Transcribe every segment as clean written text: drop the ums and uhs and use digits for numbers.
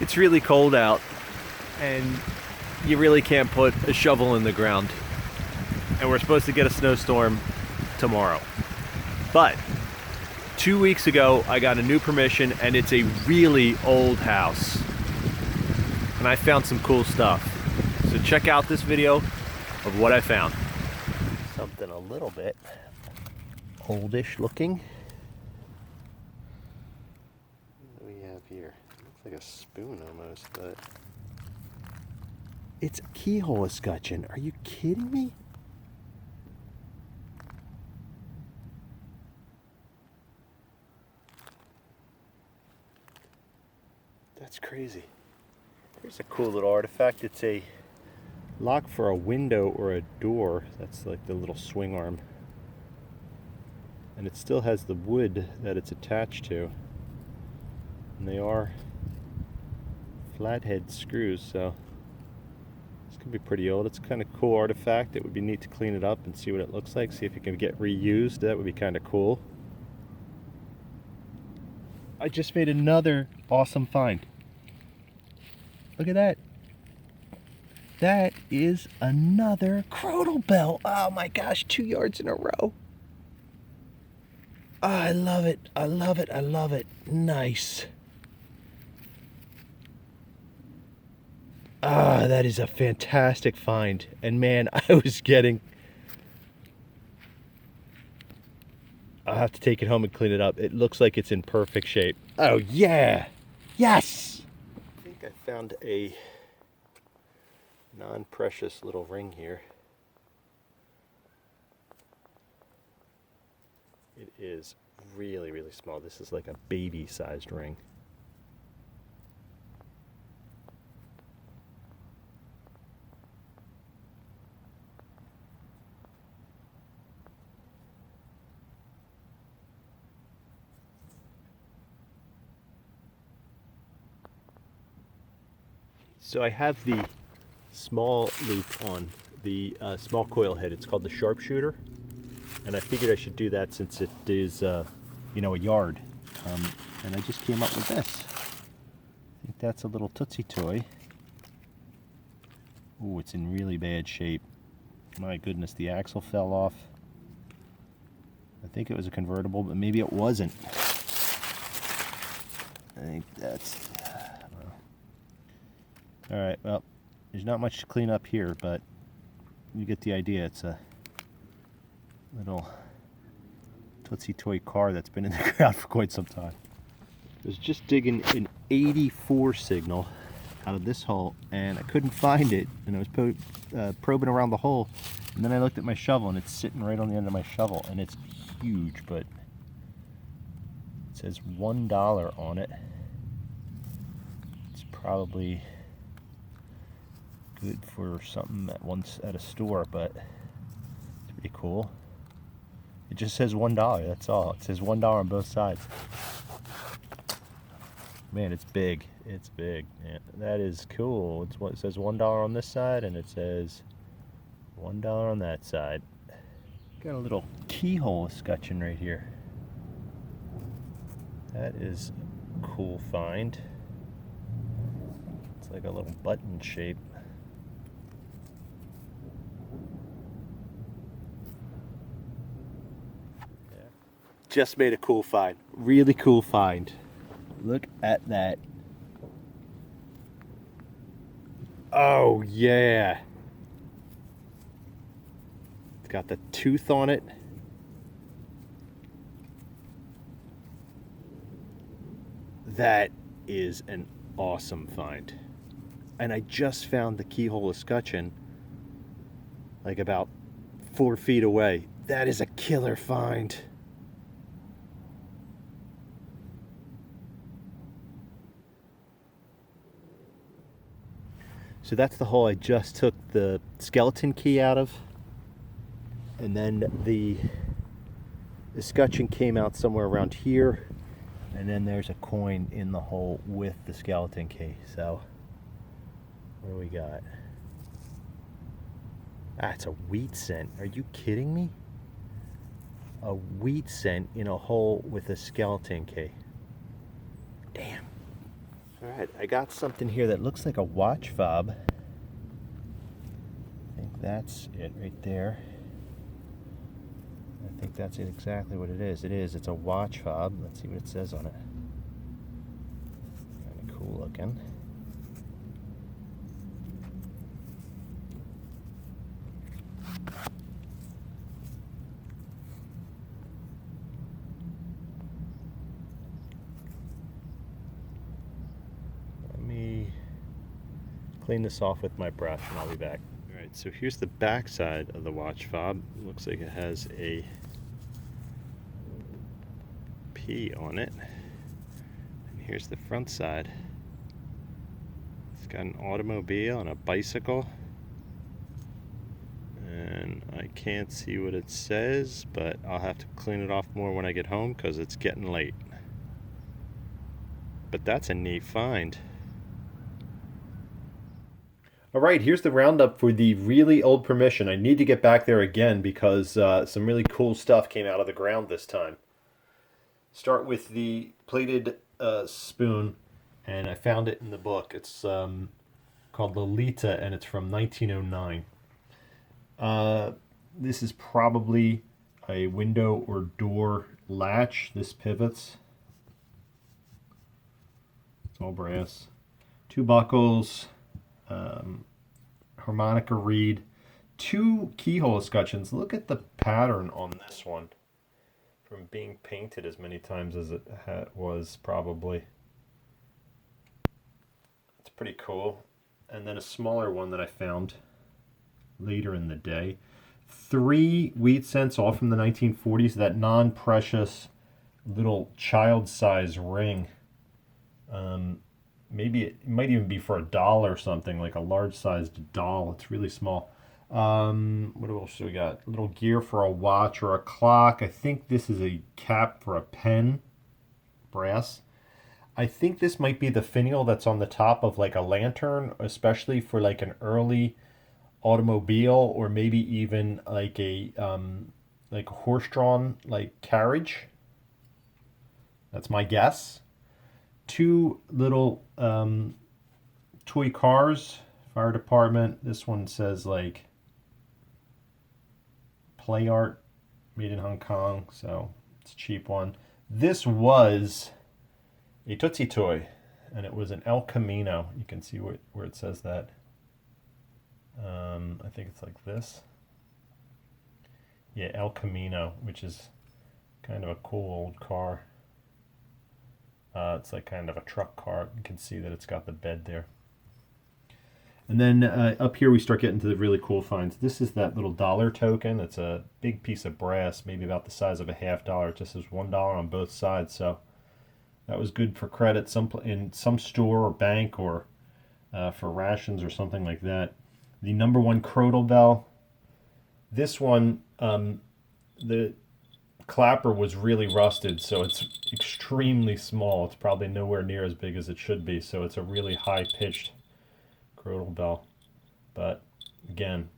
It's really cold out, and you really can't put a shovel in the ground. And we're supposed to get a snowstorm tomorrow. But 2 weeks ago, I got a new permission, and it's a really old house. And I found some cool stuff. So check out this video of what I found. Something a little bit oldish looking. What do we have here? Looks like a spoon almost, but it's a keyhole escutcheon. Are you kidding me? That's crazy. Here's a cool little artifact. It's a lock for a window or a door. That's like the little swing arm. And it still has the wood that it's attached to. And they are flathead screws, so this could be pretty old. It's a kind of cool artifact. It would be neat to clean it up and see what it looks like, see if it can get reused. That would be kind of cool. I just made another awesome find. Look at that. That is another Crotal Bell. Oh my gosh, 2 yards in a row. Oh, I love it. I love it. I love it. Nice. Ah, that is a fantastic find. And man, I'll have to take it home and clean it up. It looks like it's in perfect shape. Oh yeah. Yes. I think I found a non-precious little ring here. It is really, really small. This is like a baby-sized ring. So I have the small loop on the small coil head. It's called the sharpshooter, and I figured I should do that since it is, you know, a yard. And I just came up with this. I think that's a little Tootsie toy. Ooh, it's in really bad shape. My goodness, the axle fell off. I think it was a convertible, but maybe it wasn't. I think that's... Alright, well, there's not much to clean up here, but you get the idea. It's a little Tootsie Toy car that's been in the ground for quite some time. I was just digging an 84 signal out of this hole, and I couldn't find it, and I was probing around the hole, and then I looked at my shovel, and it's sitting right on the end of my shovel, and it's huge, but it says $1 on it. It's probably good for something at a store, but it's pretty cool. It just says $1, that's all. It says $1 on both sides. Man, it's big. It's big. Yeah, that is cool. It says $1 on this side, and it says $1 on that side. Got a little keyhole escutcheon right here. That is a cool find. It's like a little button shape. Just made a cool find. Really cool find. Look at that. Oh yeah. It's got the tooth on it. That is an awesome find. And I just found the keyhole escutcheon like about 4 feet away. That is a killer find. So that's the hole I just took the skeleton key out of, and then the escutcheon came out somewhere around here, and then there's a coin in the hole with the skeleton key. So what do we got? Ah, it's a wheat cent. Are you kidding me? A wheat cent in a hole with a skeleton key. Damn. All right, I got something here that looks like a watch fob. I think that's it right there. I think that's it, exactly what it is. It is. It's a watch fob. Let's see what it says on it. Kind of cool looking. Let me clean this off with my brush and I'll be back. All right, so here's the back side of the watch fob. It looks like it has a P on it. And here's the front side. It's got an automobile and a bicycle. And I can't see what it says, but I'll have to clean it off more when I get home because it's getting late. But that's a neat find. All right, here's the roundup for the really old permission. I need to get back there again because some really cool stuff came out of the ground this time. Start with the plated spoon, and I found it in the book. It's called Lolita, and it's from 1909. This is probably a window or door latch. This pivots. It's all brass. 2 buckles. Harmonica reed, 2 keyhole escutcheons. Look at the pattern on this one from being painted as many times as it was probably. It's pretty cool. And then a smaller one that I found later in the day. 3 wheat cents, all from the 1940s. That non-precious little child-size ring. Maybe it might even be for $1 or something, like a large-sized doll. It's really small. What else do we got? A little gear for a watch or a clock. I think this is a cap for a pen, brass. I think this might be the finial that's on the top of like a lantern, especially for like an early automobile or maybe even like a horse-drawn like carriage. That's my guess. 2 little toy cars, fire department. This one says like play art, made in Hong Kong, so it's a cheap one. This was a Tootsie Toy, and it was an El Camino. You can see where it says that. I think it's like this. Yeah, El Camino, which is kind of a cool old car. It's like kind of a truck car. You can see that it's got the bed there. And then up here we start getting to the really cool finds. This is that little dollar token. It's a big piece of brass, maybe about the size of a $half. It just says $1 on both sides. So that was good for credit in some store or bank or for rations or something like that. The #1 Crotal Bell. This one, the clapper was really rusted, so it's extremely small. It's probably nowhere near as big as it should be, so it's a really high-pitched Crotal Bell. But again,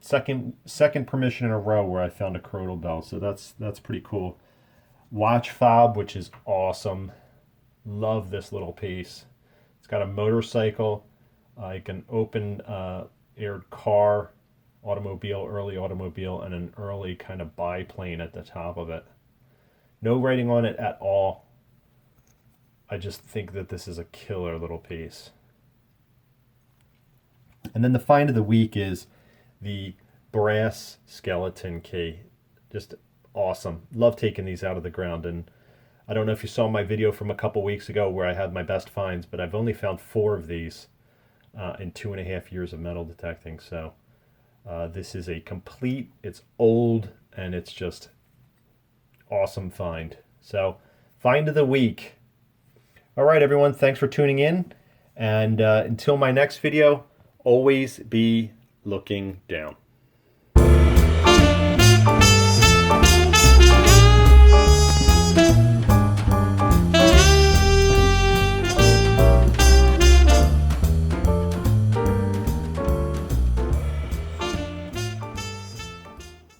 second permission in a row where I found a Crotal Bell, so that's pretty cool. Watch fob, which is awesome. Love this little piece. It's got a motorcycle, like an open aired car, early automobile, and an early kind of biplane at the top of it. No writing on it at all. I just think that this is a killer little piece. And then the find of the week is the brass skeleton key. Just awesome. Love taking these out of the ground. And I don't know if you saw my video from a couple weeks ago where I had my best finds, but I've only found 4 of these in 2.5 years of metal detecting. So this is a complete, it's old, and it's just awesome find. So, find of the week. All right, everyone, thanks for tuning in. And until my next video, always be looking down.